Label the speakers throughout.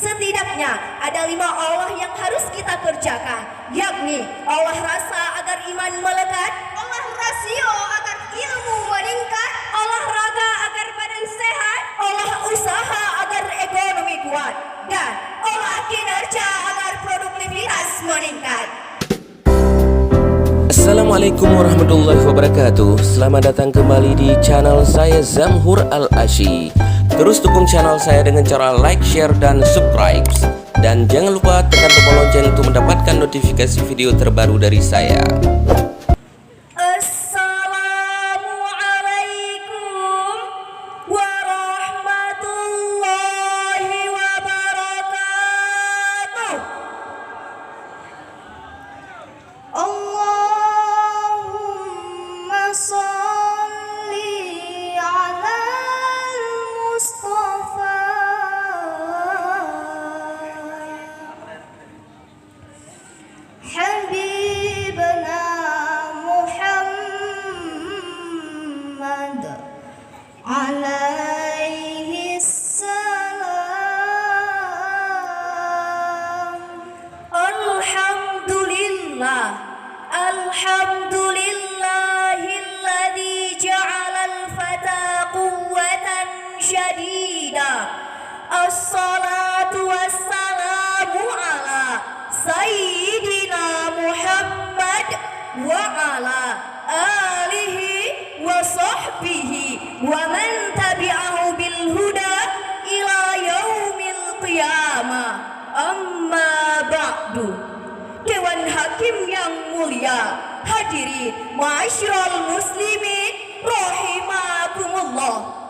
Speaker 1: Setidaknya ada 5 Allah yang harus kita kerjakan, yakni Allah rasa agar iman melekat,
Speaker 2: Allah rasio agar ilmu meningkat,
Speaker 1: olahraga agar badan sehat, olah usaha agar ekonomi kuat, dan olah kinerja agar produktivitas meningkat.
Speaker 3: Assalamualaikum warahmatullahi wabarakatuh. Selamat datang kembali di channel saya Zamhur Al-Asyi. Terus dukung channel saya dengan cara like, share, dan subscribe. Dan jangan lupa tekan tombol lonceng untuk mendapatkan notifikasi video terbaru dari saya.
Speaker 1: Assalamualaikum warahmatullahi wabarakatuh.
Speaker 2: Allahumma sholli ala Mustafa Habibna Muhammad alaihi salam.
Speaker 1: Alhamdulillah, alhamdulillahilladzi ja'alal fata quwwatan syadida. Assalatu wassalamu ala Sayyidina Muhammad wa ala alihi wa sahbihi wa man tabi'ahu bil huda ila yaumil qiyamah. Amma ba'du. Dewan Hakim yang mulia, hadirin ma'asyiral muslimin rahimakumullah.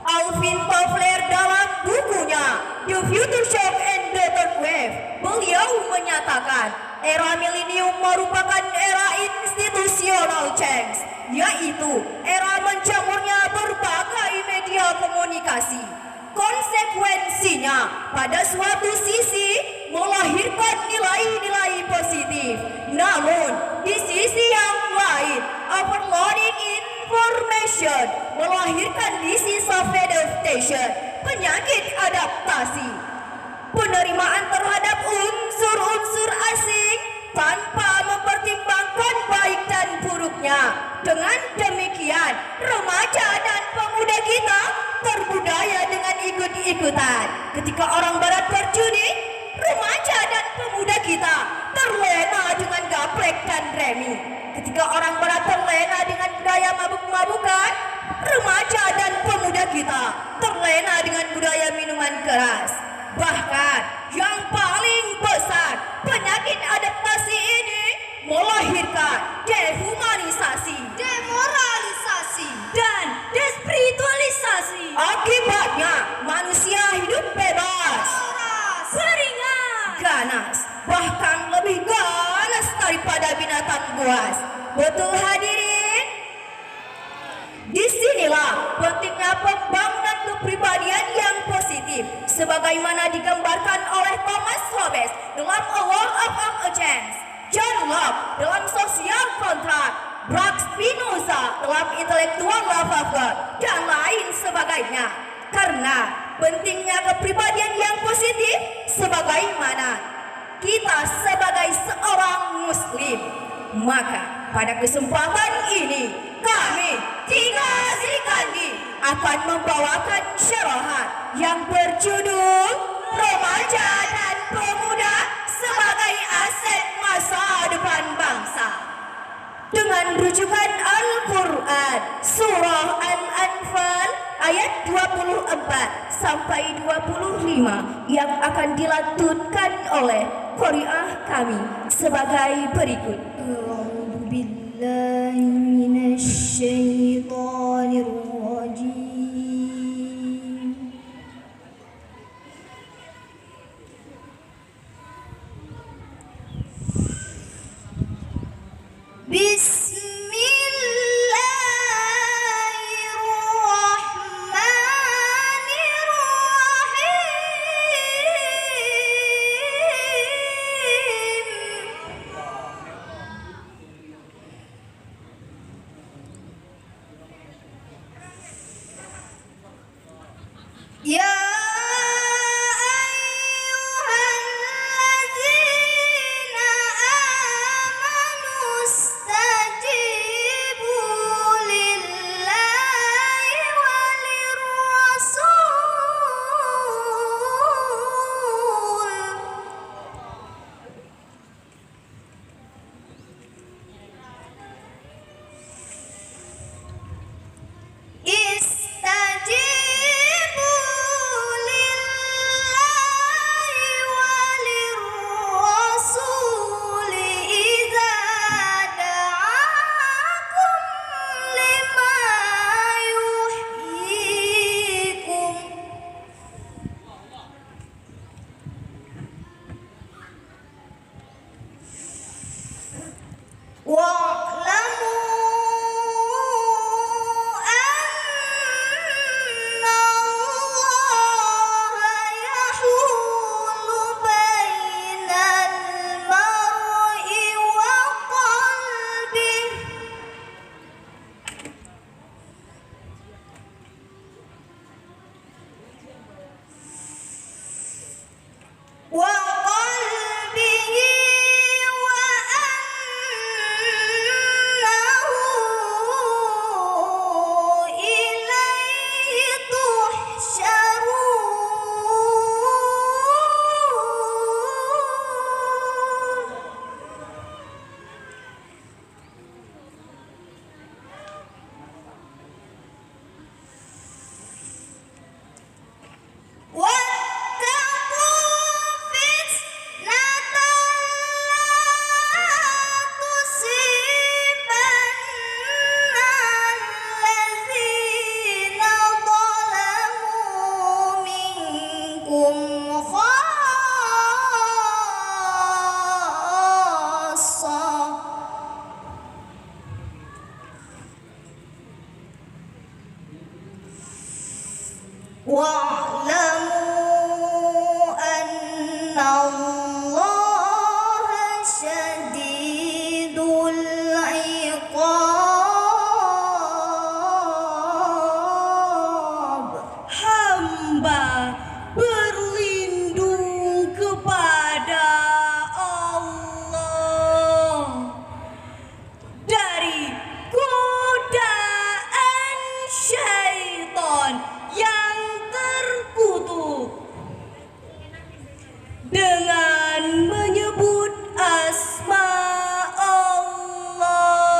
Speaker 1: Alvin Toffler dalam bukunya The Future Shock and the Third Wave, beliau menyatakan era milenium merupakan era institutional change, yaitu era menjamurnya berbagai media komunikasi. Konsekuensinya pada suatu sisi melahirkan nilai-nilai positif, namun di sisi yang lain overloading information melahirkan disease of adaptation, penyakit adaptasi. Penerimaan terhadap unsur-unsur asing tanpa mempertimbangkan baik dan buruknya. Dengan demikian, remaja dan pemuda kita terbudaya dengan ikut-ikutan. Ketika orang barat berjudi, remaja dan pemuda kita terlena dengan gaplek dan remi. Ketika orang barat terlena dengan budaya mabuk-mabukan, remaja dan pemuda kita terlena dengan budaya minuman keras. Bahkan yang paling besar, penyakit adaptasi ini melahirkan dehumanisasi,
Speaker 2: Demoralisasi
Speaker 1: dan despiritualisasi. Akibatnya manusia hidup bebas, beringat, ganas, bahkan lebih ganas daripada binatang buas. Betul hadirin? Disinilah pentingnya pembangunan kepribadian yang positif, sebagaimana digambarkan oleh Thomas Hobbes dalam A World of a Chance, John Locke dalam Social Contract, Baruch Spinoza dalam Intellectual Love of God, dan lain sebagainya. Karena pentingnya kepribadian yang positif, sebagaimana kita sebagai seorang muslim, maka pada kesempatan ini kami Tiga Zikandi akan membawakan syarahan yang berjudul Remaja dan Pemuda sebagai Aset Masa Depan Bangsa, dengan rujukan Al-Quran Surah Al-Anfal ayat 24 sampai 25 yang akan dilantunkan oleh qari'ah kami sebagai berikut.
Speaker 2: A'udzu billahi minasy syaithanir rajim. Bismillahirrahmanirrahim. Innallaha syadidul iqab.
Speaker 1: Hamba berlindung kepada Allah dari godaan syaitan yang terkutuk dengan menyebut asma Allah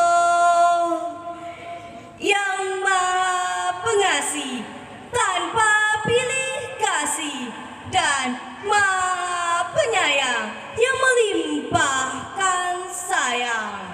Speaker 1: yang Maha Pengasih tanpa pilih kasih dan Maha Penyayang yang melimpahkan sayang.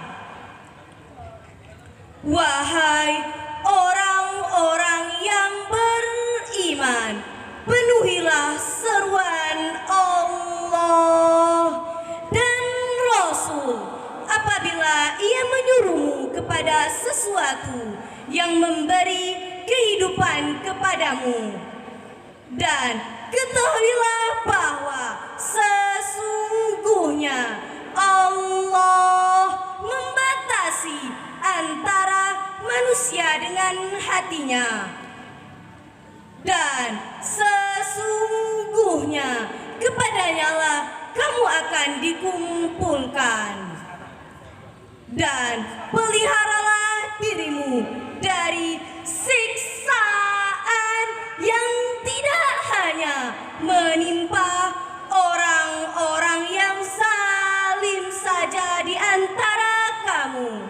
Speaker 1: Wahai orang-orang yang beriman, penuhilah seruan Allah dan Rasul apabila ia menyuruhmu kepada sesuatu yang memberi kehidupan kepadamu. Dan ketahuilah bahwa sesungguhnya Allah membatasi antara manusia dengan hatinya. Dan sesungguhnya kepadanya lah kamu akan dikumpulkan. Dan peliharalah dirimu dari siksaan yang tidak hanya menimpa orang-orang yang zalim saja di antara kamu.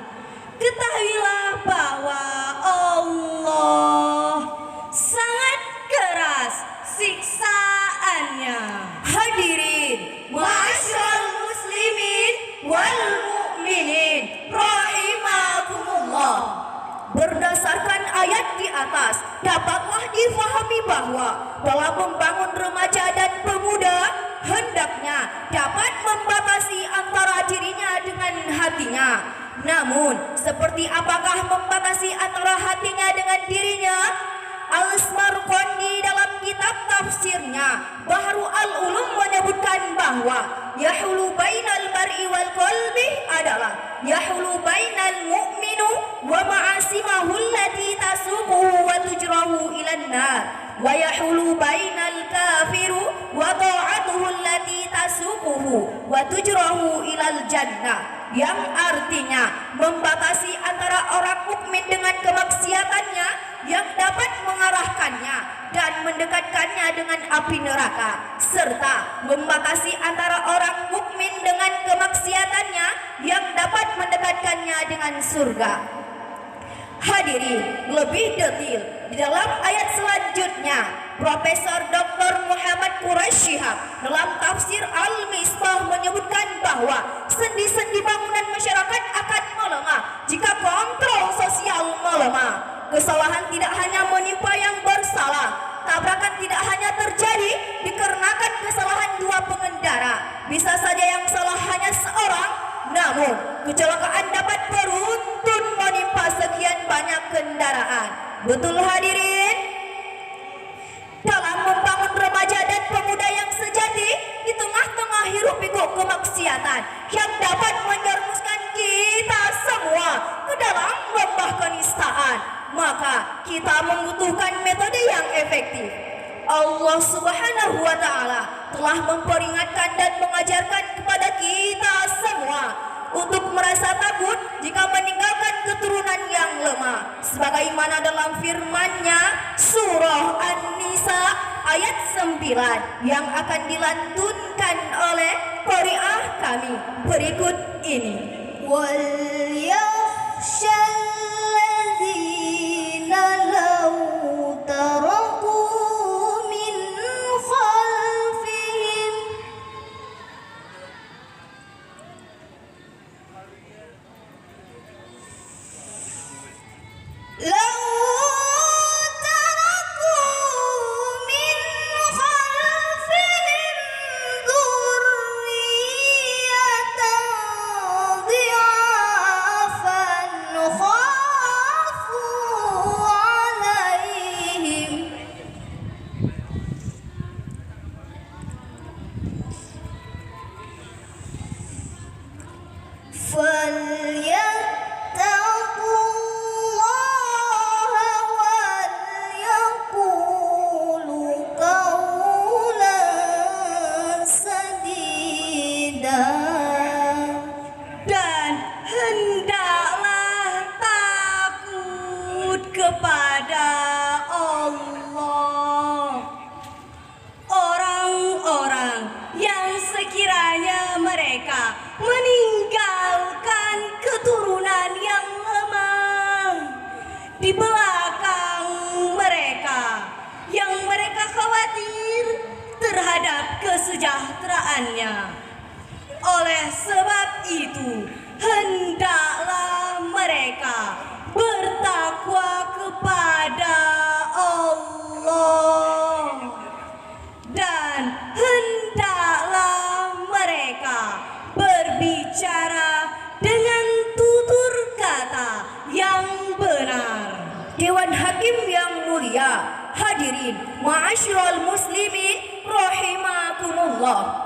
Speaker 1: Ketahuilah bahwa Allah sangat keras siksaannya. Hadirin, ma'asyiral muslimin wal mu'minin rahimakumullah. Berdasarkan ayat di atas, dapatlah difahami bahwa dalam membangun remaja dan pemuda, hendaknya dapat membatasi antara dirinya dengan hatinya. Namun, seperti apakah membatasi antara hatinya dengan dirinya? Al-Samarqandi dalam kitab tafsirnya Bahru al-Ulum menyebutkan bahwa yahulu bainal mar'i wal qalbi adalah yahulu bainal mu'minu wa ma'asimahu allati tasuquhu wa tujrahu ilan nar wa yahulu bainal kafiru wa ta'atuhu allati tasuquhu wa tujrahu ilal jannah, yang artinya membatasi antara orang mukmin dengan kemaksiatannya yang dapat mengarahkannya dan mendekatkannya dengan api neraka, serta membatasi antara orang mukmin dengan kemaksiatannya yang dapat mendekatkannya dengan surga. Hadirin, lebih detail di dalam ayat selanjutnya, Profesor Dr. Muhammad Quraisy Shihab dalam tafsir Al-Misbah menyebutkan bahwa sendi-sendi bangunan masyarakat akan melemah jika kontrol sosial melemah. Kesalahan tidak hanya menimpa yang bersalah, tabrakan tidak hanya terjadi dikarenakan kesalahan dua pengendara. Bisa saja yang salah hanya seorang, namun kecelakaan dapat beruntun menimpa sekian banyak kendaraan. Betul hadirin? Dalam membangun remaja dan pemuda yang sejati di tengah-tengah hiruk pikuk kemaksiatan yang dapat menjerumuskan kita semua ke dalam lembah kenistaan, maka kita membutuhkan metode yang efektif. Allah Subhanahu wa Ta'ala telah memperingatkan dan mengajarkan kepada kita semua untuk merasa takut jika meninggalkan keturunan yang lemah, sebagaimana dalam firman-Nya surah An-Nisa ayat 9 yang akan dilantunkan oleh qari'ah kami berikut ini.
Speaker 2: Wal yakhshal ladzina law taraku min khalfihim dhurriyyatan dhi'afan
Speaker 1: kesejahteraannya. Oleh sebab itu, hendaklah mereka bertakwa kepada Allah, dan hendaklah mereka berbicara dengan tutur kata yang benar. Dewan Hakim yang mulia, hadirin ma'asyiral muslimin rahimakumullah.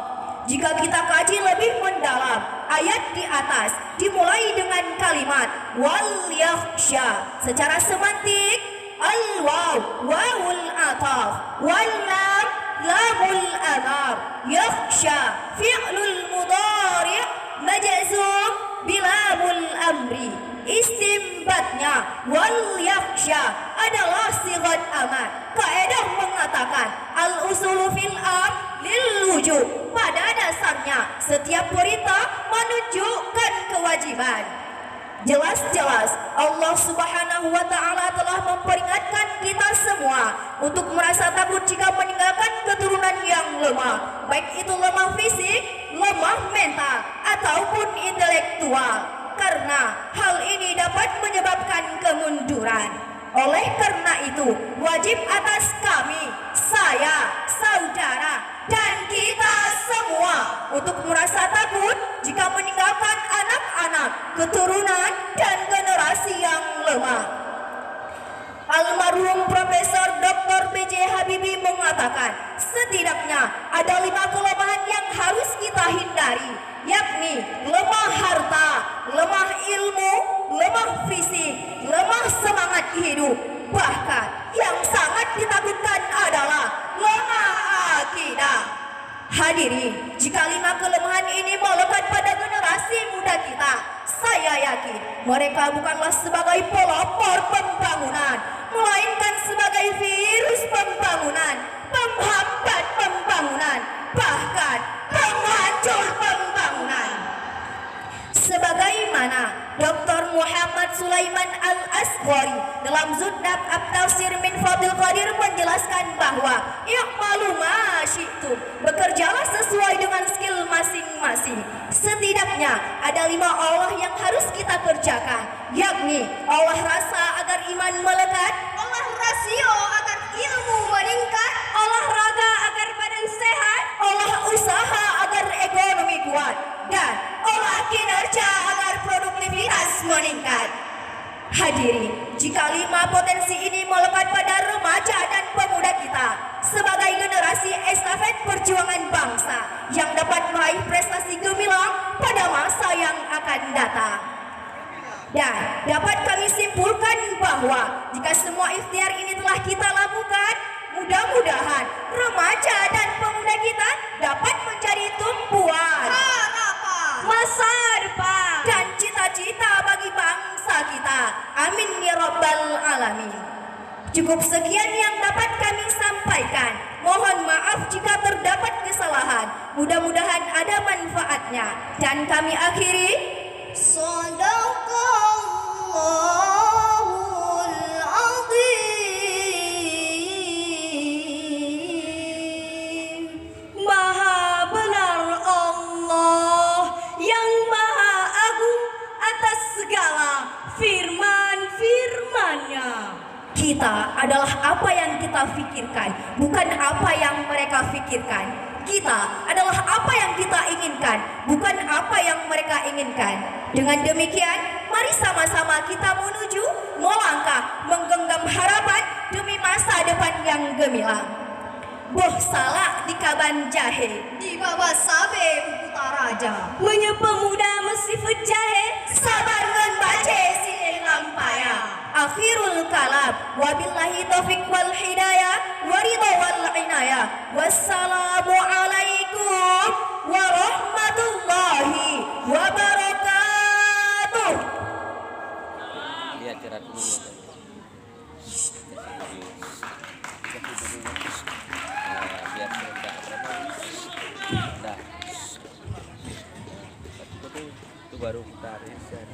Speaker 1: Jika kita kaji lebih mendalam ayat di atas, dimulai dengan kalimat wal yakhsha. Secara semantik, al waw wawul ataf, wal lam lamul amar. Yakhsha fi'lul mudhari' majzum bilamul amri. Istimbatnya wal yakhsha adalah sigat amar. Kaidah mengatakan al usulu fil amr lil wujub. Pada dasarnya setiap perintah menunjukkan kewajiban. Jelas-jelas Allah Subhanahu wa ta'ala telah memperingatkan kita semua untuk merasa takut jika meninggalkan keturunan yang lemah, baik itu lemah fisik, lemah mental, ataupun intelektual, karena hal ini dapat menyebabkan kemunduran. Oleh karena itu, wajib atas kami, saya, saudara, dan kita semua untuk merasa takut jika meninggalkan anak-anak, keturunan, dan generasi yang lemah. Almarhum Profesor Dr. B.J. Habibie mengatakan, setidaknya ada 5 kelemahan yang harus kita hindari, yakni lemah harta, lemah ilmu, lemah fisik, lemah semangat hidup. Bahkan yang sangat ditakutkan adalah lemah akidah. Hadirin, jika 5 kelemahan ini melekat pada generasi muda kita, saya yakin mereka bukanlah sebagai pelopor pembangunan, melainkan sebagai virus pembangunan, penghambat pembangunan, bahkan penghancur pembangunan. Sebagaimana Dr. Muhammad Sulaiman Al-Asghari dalam Zudnab At-Tafsir min Fadil Qadir menjelaskan bahwa i'malu ma syi'tum, bekerjalah sesuai dengan skill masing-masing. Setidaknya ada 5 Allah yang harus kita kerjakan, yakni Allah rasa agar iman melekat,
Speaker 2: Allah rasio agar ilmu meningkat,
Speaker 1: olahraga agar badan sehat, olah usaha agar ekonomi kuat, dan olah kinerja agar produktivitas meningkat. Hadirin, jika 5 potensi ini melekat pada remaja dan pemuda kita sebagai generasi estafet perjuangan bangsa yang dapat meraih prestasi gemilang pada masa yang akan datang. Dan dapat kami simpulkan bahwa jika semua ikhtiar ini telah kita lakukan, mudah-mudahan remaja dan pemuda kita dapat menjadi tumpuan
Speaker 2: harapan,
Speaker 1: masa depan, dan cita-cita bagi bangsa kita. Amin ya rabbal alamin. Cukup sekian yang dapat kami sampaikan. Mohon maaf jika terdapat kesalahan. Mudah-mudahan ada manfaatnya. Dan kami akhiri.
Speaker 2: Shadaqallahul azim.
Speaker 1: Maha benar Allah yang maha agung atas segala firman-firman-Nya. Kita adalah apa yang kita pikirkan, bukan apa yang mereka pikirkan. Kita adalah apa yang kita inginkan, bukan apa yang mereka inginkan. Dengan demikian, mari sama-sama kita menuju, melangkah, menggenggam harapan demi masa depan yang gemilang. Boh salak di kaban jahe,
Speaker 2: Di bawah sabe utaraja,
Speaker 1: menye pemuda mesifut jahe, sabar ngen bace silih lampaya. Akhirul kalam, wabillahi taufiq wal hidayah, waridha wal inayah. Wassalamu alaikum warahmatullahi wabarakatuh.
Speaker 3: Lihat cara dulu. Biar tidak berapa. Dah. Itu baru kita riset.